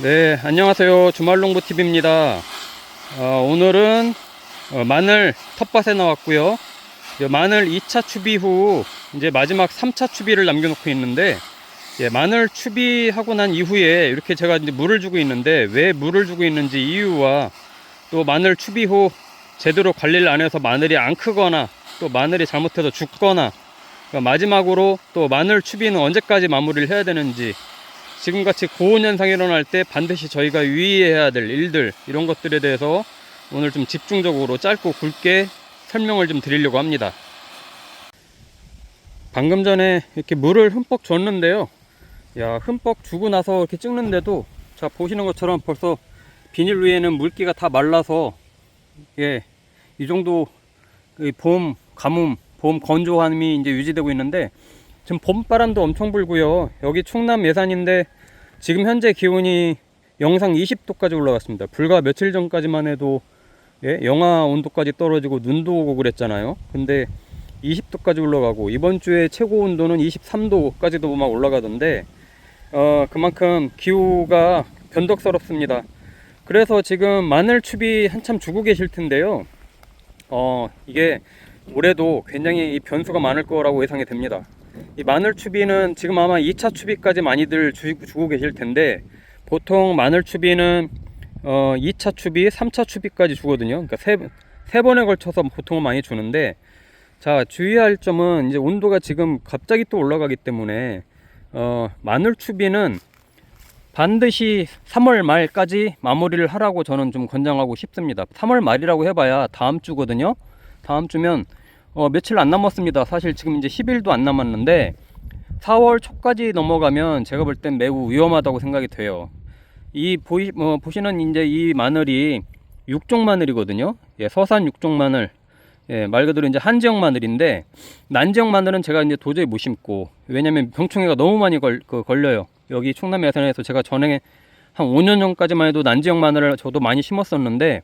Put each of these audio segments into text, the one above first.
네, 안녕하세요. 주말농부TV입니다. 오늘은 마늘 텃밭에 나왔고요. 마늘 2차 추비 후 이제 마지막 3차 추비를 남겨놓고 있는데, 마늘 추비하고 난 이후에 이렇게 제가 이제 물을 주고 있는데, 왜 물을 주고 있는지 이유와 또 마늘 추비 후 제대로 관리를 안 해서 마늘이 안 크거나 또 마늘이 잘못해서 죽거나, 마지막으로 또 마늘 추비는 언제까지 마무리를 해야 되는지, 지금같이 고온 현상이 일어날 때 반드시 저희가 유의해야 될 일들, 이런 것들에 대해서 오늘 좀 집중적으로 짧고 굵게 설명을 좀 드리려고 합니다. 방금 전에 이렇게 물을 흠뻑 줬는데요, 흠뻑 주고 나서 이렇게 찍는데도, 자, 보시는 것처럼 벌써 비닐 위에는 물기가 다 말라서, 이 정도 봄 가뭄, 봄 건조함이 이제 유지되고 있는데, 지금 봄바람도 엄청 불고요. 여기 충남 예산인데 지금 현재 기온이 영상 20도까지 올라갔습니다. 불과 며칠 전까지만 해도 영하 온도까지 떨어지고 눈도 오고 그랬잖아요. 근데 20도까지 올라가고, 이번 주에 최고 온도는 23도까지도 막 올라가던데, 그만큼 기후가 변덕스럽습니다. 그래서 지금 마늘 추비 한참 주고 계실 텐데요. 이게 올해도 굉장히 이 변수가 많을 거라고 예상이 됩니다. 이 마늘 추비는 지금 아마 2차 추비까지 많이들 주고 계실 텐데, 보통 마늘 추비는 2차 추비, 3차 추비까지 주거든요. 그러니까 세 번에 걸쳐서 보통은 많이 주는데, 자, 주의할 점은 이제 온도가 지금 갑자기 또 올라가기 때문에 마늘 추비는 반드시 3월 말까지 마무리를 하라고 저는 좀 권장하고 싶습니다. 3월 말이라고 해봐야 다음 주거든요. 다음 주면 며칠 안 남았습니다. 사실 지금 이제 10일도 안 남았는데 4월 초까지 넘어가면 제가 볼 땐 매우 위험하다고 생각이 돼요. 보시는 이제 이 마늘이 육종 마늘이거든요. 서산 육종 마늘. 말 그대로 이제 한지역 마늘인데, 난지역 마늘은 제가 이제 도저히 못 심고, 왜냐면 병충해가 너무 많이 걸려요. 여기 충남 예산에서 제가 전에 한 5년 전까지만 해도 난지역 마늘을 저도 많이 심었었는데,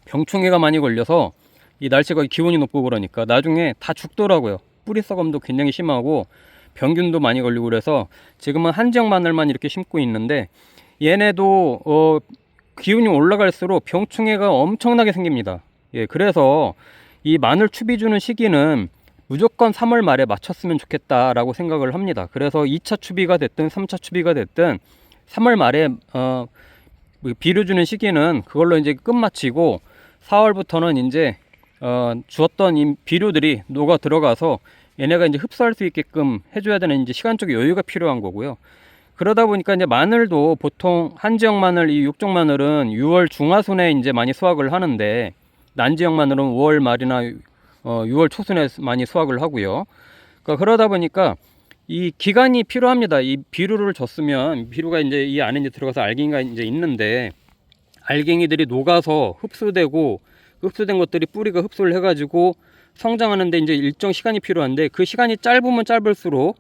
병충해가 많이 걸려서, 이 날씨가 기온이 높고 그러니까 나중에 다 죽더라고요. 뿌리 썩음도 굉장히 심하고 병균도 많이 걸리고, 그래서 지금은 한지역 마늘만 이렇게 심고 있는데, 얘네도 기온이 올라갈수록 병충해가 엄청나게 생깁니다. 그래서 이 마늘 추비 주는 시기는 무조건 3월 말에 맞췄으면 좋겠다라고 생각을 합니다. 그래서 2차 추비가 됐든 3차 추비가 됐든 3월 말에 비료 주는 시기는 그걸로 이제 끝마치고, 4월부터는 이제 주었던 이 비료들이 녹아 들어가서 얘네가 이제 흡수할 수 있게끔 해줘야 되는 이제 시간적 여유가 필요한 거고요. 그러다 보니까 이제 마늘도 보통 한지역 마늘, 이 육종 마늘은 6월 중하순에 이제 많이 수확을 하는데, 난지역 마늘은 5월 말이나 6월 초순에 많이 수확을 하고요. 그러다 보니까 이 기간이 필요합니다. 이 비료를 줬으면, 비료가 이제 이 안에 이제 들어가서 알갱이가 이제 있는데, 알갱이들이 녹아서 흡수되고, 흡수된 것들이 뿌리가 흡수를 해가지고 성장하는데 이제 일정 시간이 필요한데, 그 시간이 짧으면 짧을수록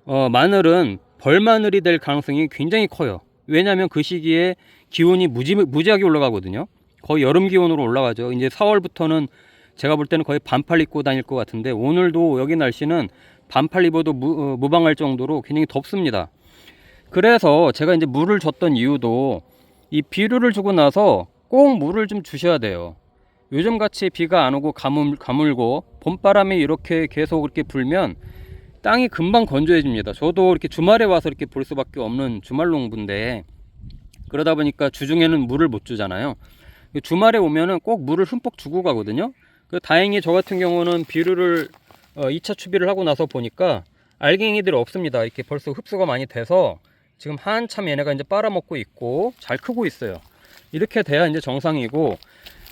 마늘은 벌마늘이 될 가능성이 굉장히 커요. 왜냐하면 그 시기에 기온이 무지하게 올라가거든요. 거의 여름 기온으로 올라가죠. 이제 4월부터는 제가 볼 때는 거의 반팔 입고 다닐 것 같은데, 오늘도 여기 날씨는 반팔 입어도 무방할 정도로 굉장히 덥습니다. 그래서 제가 이제 물을 줬던 이유도, 이 비료를 주고 나서 꼭 물을 좀 주셔야 돼요. 요즘 같이 비가 안 오고 가물고 봄바람이 이렇게 계속 이렇게 불면 땅이 금방 건조해집니다. 저도 이렇게 주말에 와서 이렇게 볼 수밖에 없는 주말농부인데, 그러다 보니까 주중에는 물을 못 주잖아요. 주말에 오면은 꼭 물을 흠뻑 주고 가거든요. 다행히 저 같은 경우는 비료를 2차 추비를 하고 나서 보니까 알갱이들이 없습니다. 이렇게 벌써 흡수가 많이 돼서 지금 한참 얘네가 이제 빨아먹고 있고 잘 크고 있어요. 이렇게 돼야 이제 정상이고,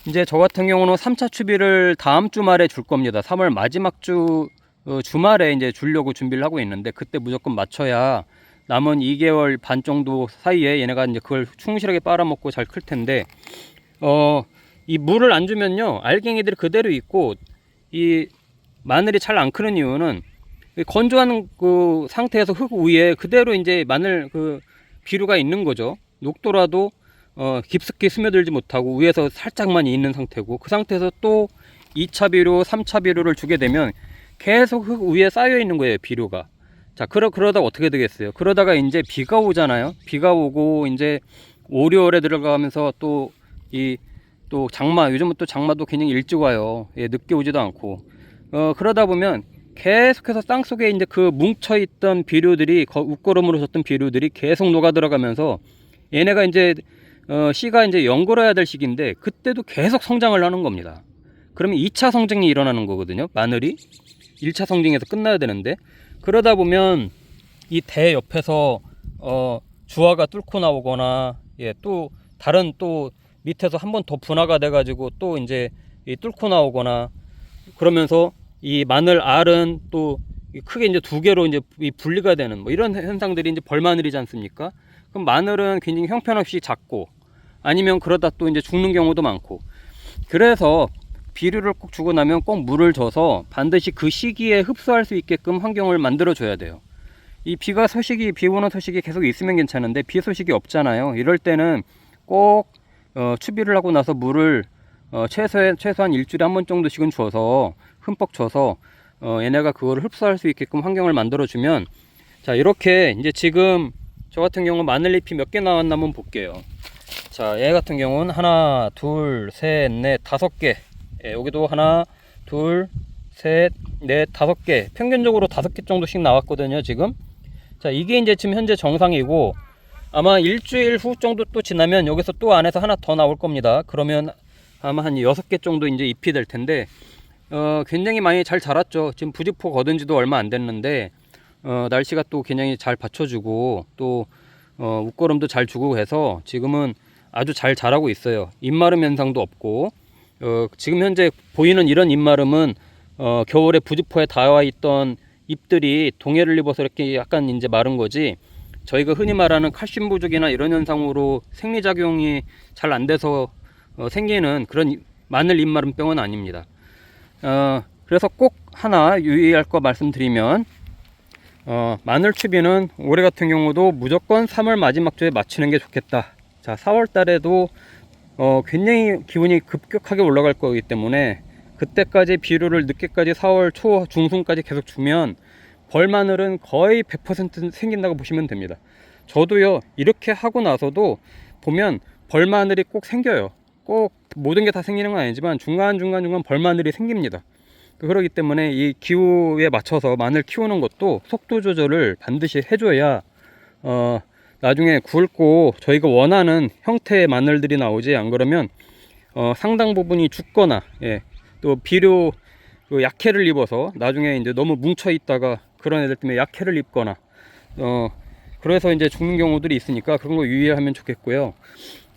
이제 저 같은 경우는 3차 추비를 다음 주말에 줄 겁니다. 3월 마지막 주말에 이제 주려고 준비를 하고 있는데, 그때 무조건 맞춰야 남은 2개월 반 정도 사이에 얘네가 이제 그걸 충실하게 빨아먹고 잘 클 텐데, 이 물을 안 주면요, 알갱이들이 그대로 있고, 이 마늘이 잘 안 크는 이유는 건조한 그 상태에서 흙 위에 그대로 이제 마늘 비료가 있는 거죠. 녹더라도 깊숙이 스며들지 못하고 위에서 살짝만 있는 상태고, 그 상태에서 또 2차 비료, 3차 비료를 주게 되면 계속 흙 위에 쌓여 있는 거예요, 비료가. 자, 그러다가 어떻게 되겠어요? 그러다가 이제 비가 오잖아요. 비가 오고 이제 5, 6월에 들어가면서 또 장마, 요즘은 또 장마도 굉장히 일찍 와요. 예, 늦게 오지도 않고. 그러다 보면 계속해서 땅 속에 이제 그 뭉쳐있던 비료들이, 웃거름으로 졌던 비료들이 계속 녹아 들어가면서 얘네가 이제, 씨가 이제 연골해야 될 시기인데, 그때도 계속 성장을 하는 겁니다. 그러면 2차 성장이 일어나는 거거든요. 마늘이 1차 성장에서 끝나야 되는데, 그러다 보면 이 대 옆에서 주화가 뚫고 나오거나, 예, 또 다른 또 밑에서 한 번 더 분화가 돼 가지고 또 이제 뚫고 나오거나, 그러면서 이 마늘 알은 또 크게 이제 두 개로 이제 분리가 되는 뭐 이런 현상들이 이제 벌마늘이지 않습니까? 그럼 마늘은 굉장히 형편없이 작고, 아니면 그러다 또 이제 죽는 경우도 많고. 그래서 비료를 꼭 주고 나면 꼭 물을 줘서 반드시 그 시기에 흡수할 수 있게끔 환경을 만들어 줘야 돼요. 이 비 오는 소식이 계속 있으면 괜찮은데 비 소식이 없잖아요. 이럴 때는 꼭 추비를 하고 나서 물을 최소한 일주일에 한 번 정도씩은 줘서, 흠뻑 줘서 얘네가 그거를 흡수할 수 있게끔 환경을 만들어 주면, 자, 이렇게 이제 지금 저 같은 경우 마늘잎이 몇 개 나왔나 한번 볼게요. 자, 얘 같은 경우는 하나, 둘, 셋, 넷, 5개. 예, 여기도 하나, 둘, 셋, 넷, 5개. 평균적으로 5개 정도씩 나왔거든요, 지금. 자, 이게 이제 지금 현재 정상이고, 아마 일주일 후 정도 또 지나면 여기서 또 안에서 하나 더 나올 겁니다. 그러면 아마 한 6개 정도 이제 잎이 될 텐데, 굉장히 많이 잘 자랐죠. 지금 부직포 거둔 지도 얼마 안 됐는데, 날씨가 또 굉장히 잘 받쳐주고, 또 웃거름도 잘 주고 해서 지금은 아주 잘 자라고 있어요. 잎마름 현상도 없고, 지금 현재 보이는 이런 잎마름은 겨울에 부직포에 닿아 있던 잎들이 동해를 입어서 이렇게 약간 이제 마른 거지, 저희가 흔히 말하는 칼슘 부족이나 이런 현상으로 생리작용이 잘 안 돼서 생기는 그런 마늘 잎마름병은 아닙니다. 그래서 꼭 하나 유의할 거 말씀드리면, 마늘 추비는 올해 같은 경우도 무조건 3월 마지막 주에 마치는 게 좋겠다. 자, 4월 달에도 굉장히 기온이 급격하게 올라갈 거기 때문에 그때까지 비료를 늦게까지 4월 초 중순까지 계속 주면 벌마늘은 거의 100% 생긴다고 보시면 됩니다. 저도요, 이렇게 하고 나서도 보면 벌마늘이 꼭 생겨요. 꼭 모든 게 다 생기는 건 아니지만 중간중간 벌마늘이 생깁니다. 그러기 때문에 이 기후에 맞춰서 마늘 키우는 것도 속도 조절을 반드시 해줘야 나중에 굵고 저희가 원하는 형태의 마늘들이 나오지, 안 그러면 상당 부분이 죽거나, 예, 또 비료 약해를 입어서 나중에 이제 너무 뭉쳐 있다가 그런 애들 때문에 약해를 입거나, 그래서 이제 죽는 경우들이 있으니까 그런 거 유의하면 좋겠고요.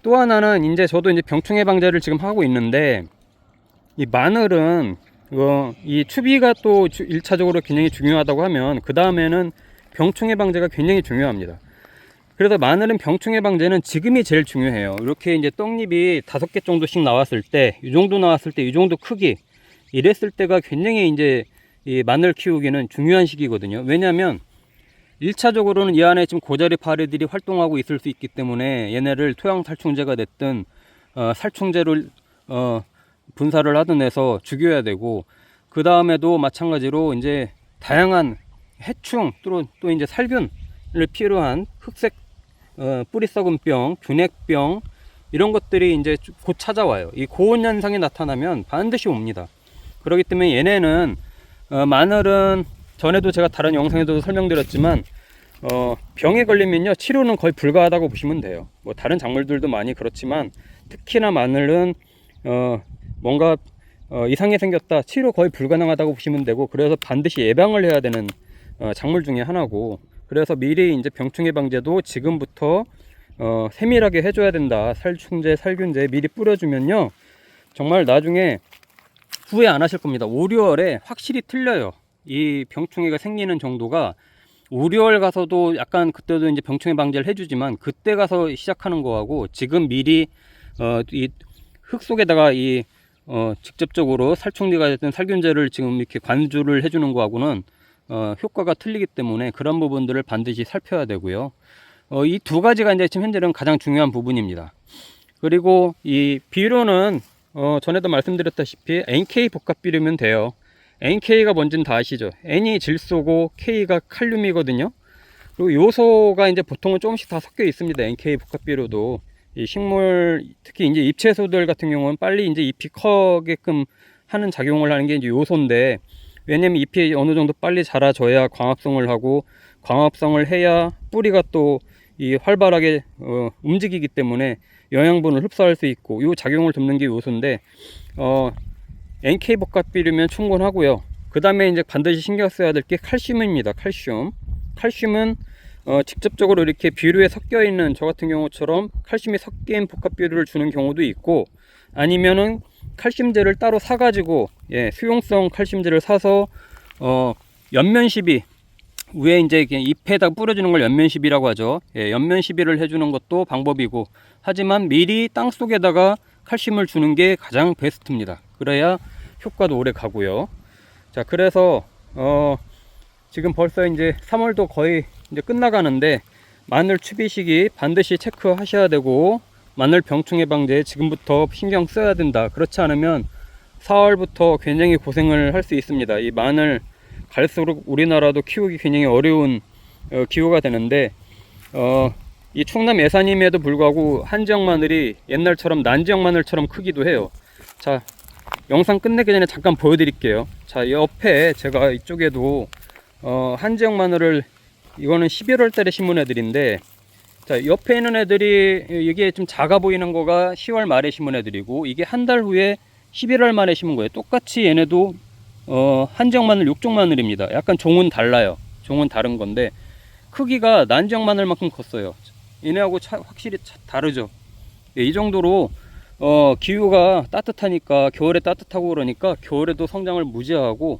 또 하나는 이제 저도 이제 병충 해방제를 지금 하고 있는데, 이 마늘은 이 추비가 또 1차적으로 굉장히 중요하다고 하면, 그 다음에는 병충 해방제가 굉장히 중요합니다. 그래서 마늘은 병충 해방제는 지금이 제일 중요해요. 이렇게 이제 떡잎이 5개 정도씩 나왔을 때, 이 정도 나왔을 때, 이 정도 크기, 이랬을 때가 굉장히 이제 이 마늘 키우기는 중요한 시기거든요. 왜냐하면 1차적으로는 이 안에 지금 고자리 파리들이 활동하고 있을 수 있기 때문에 얘네를 토양 살충제가 됐든 살충제를 분사를 하든 해서 죽여야 되고, 그 다음에도 마찬가지로 이제 다양한 해충, 또 이제 살균을 필요한 흑색 뿌리 썩은 병, 균핵병, 이런 것들이 이제 곧 찾아와요. 이 고온 현상이 나타나면 반드시 옵니다. 그렇기 때문에 얘네는 마늘은 전에도 제가 다른 영상에도 설명드렸지만, 병에 걸리면요, 치료는 거의 불가하다고 보시면 돼요. 뭐 다른 작물들도 많이 그렇지만 특히나 마늘은 뭔가 이상이 생겼다, 치료 거의 불가능하다고 보시면 되고, 그래서 반드시 예방을 해야 되는 작물 중에 하나고, 그래서 미리 이제 병충 예방제도 지금부터 세밀하게 해줘야 된다. 살충제, 살균제 미리 뿌려주면요, 정말 나중에 후회 안 하실 겁니다. 5, 6월에 확실히 틀려요. 이 병충해가 생기는 정도가 5, 6월 가서도 약간, 그때도 이제 병충해 방제를 해주지만 그때 가서 시작하는 거하고, 지금 미리 이 흙 속에다가 직접적으로 살충제가 됐든 살균제를 지금 이렇게 관주를 해주는 거하고는 효과가 틀리기 때문에 그런 부분들을 반드시 살펴야 되고요. 이 두 가지가 이제 지금 현재는 가장 중요한 부분입니다. 그리고 이 비료는 전에도 말씀드렸다시피 NK 복합 비료면 돼요. NK가 뭔지는 다 아시죠? N이 질소고 K가 칼륨이거든요. 그리고 요소가 이제 보통은 조금씩 다 섞여 있습니다. NK 복합비료도. 이 식물, 특히 이제 잎채소들 같은 경우는 빨리 이제 잎이 커게끔 하는 작용을 하는 게 이제 요소인데, 왜냐면 잎이 어느 정도 빨리 자라줘야 광합성을 하고, 광합성을 해야 뿌리가 또 이 활발하게 움직이기 때문에 영양분을 흡수할 수 있고, 이 작용을 돕는 게 요소인데, NK 복합비료면 충분하고요. 그 다음에 이제 반드시 신경 써야 될 게 칼슘입니다. 칼슘은 직접적으로 이렇게 비료에 섞여 있는 저 같은 경우처럼 칼슘이 섞인 복합비료를 주는 경우도 있고, 아니면은 칼슘제를 따로 사가지고, 수용성 칼슘제를 사서 연면시비, 위에 이제 잎에다 뿌려주는 걸 연면시비라고 하죠. 연면시비를 해주는 것도 방법이고, 하지만 미리 땅 속에다가 칼슘을 주는 게 가장 베스트입니다. 그래야 효과도 오래 가고요. 자, 그래서 지금 벌써 이제 3월도 거의 이제 끝나가는데, 마늘 추비 시기 반드시 체크하셔야 되고, 마늘 병충 해방제 지금부터 신경 써야 된다. 그렇지 않으면 4월부터 굉장히 고생을 할 수 있습니다. 이 마늘 갈수록 우리나라도 키우기 굉장히 어려운 기후가 되는데, 이 충남 예산임에도 불구하고 한지역 마늘이 옛날처럼 난지역 마늘처럼 크기도 해요. 자, 영상 끝내기 전에 잠깐 보여드릴게요. 자, 옆에 제가 이쪽에도 한지역 마늘을, 이거는 11월 달에 심은 애들인데, 자, 옆에 있는 애들이 이게 좀 작아 보이는 거가 10월 말에 심은 애들이고, 이게 한 달 후에 11월 말에 심은 거예요. 똑같이 얘네도 한지역 마늘, 육종 마늘입니다. 약간 종은 달라요. 종은 다른 건데 크기가 난지역 마늘만큼 컸어요. 얘네하고 확실히 다르죠. 이 정도로 기후가 따뜻하니까, 겨울에 따뜻하고 그러니까 겨울에도 성장을 무지하고,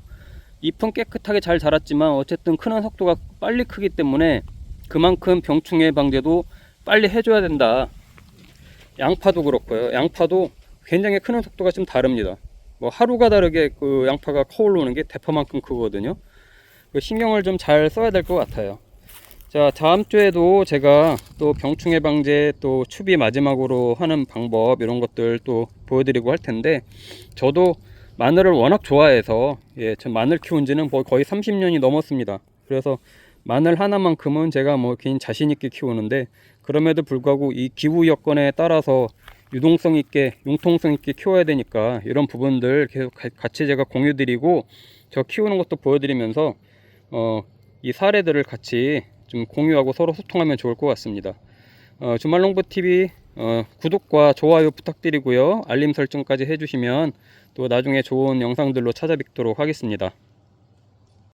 잎은 깨끗하게 잘 자랐지만 어쨌든 크는 속도가 빨리 크기 때문에 그만큼 병충해 방제도 빨리 해줘야 된다. 양파도 그렇고요. 양파도 굉장히 크는 속도가 좀 다릅니다. 뭐 하루가 다르게 그 양파가 커 올라오는 게 대파만큼 크거든요. 신경을 좀 잘 써야 될 것 같아요. 자, 다음 주에도 제가 또 병충해 방제, 또 추비 마지막으로 하는 방법, 이런 것들 또 보여드리고 할 텐데, 저도 마늘을 워낙 좋아해서, 전 마늘 키운 지는 거의 30년이 넘었습니다. 그래서 마늘 하나만큼은 제가 뭐 개인 자신 있게 키우는데, 그럼에도 불구하고 이 기후 여건에 따라서 유동성 있게, 융통성 있게 키워야 되니까, 이런 부분들 계속 같이 제가 공유 드리고, 저 키우는 것도 보여드리면서 이 사례들을 같이 좀 공유하고 서로 소통하면 좋을 것 같습니다. 주말농부TV 구독과 좋아요 부탁드리고요. 알림 설정까지 해주시면 또 나중에 좋은 영상들로 찾아뵙도록 하겠습니다.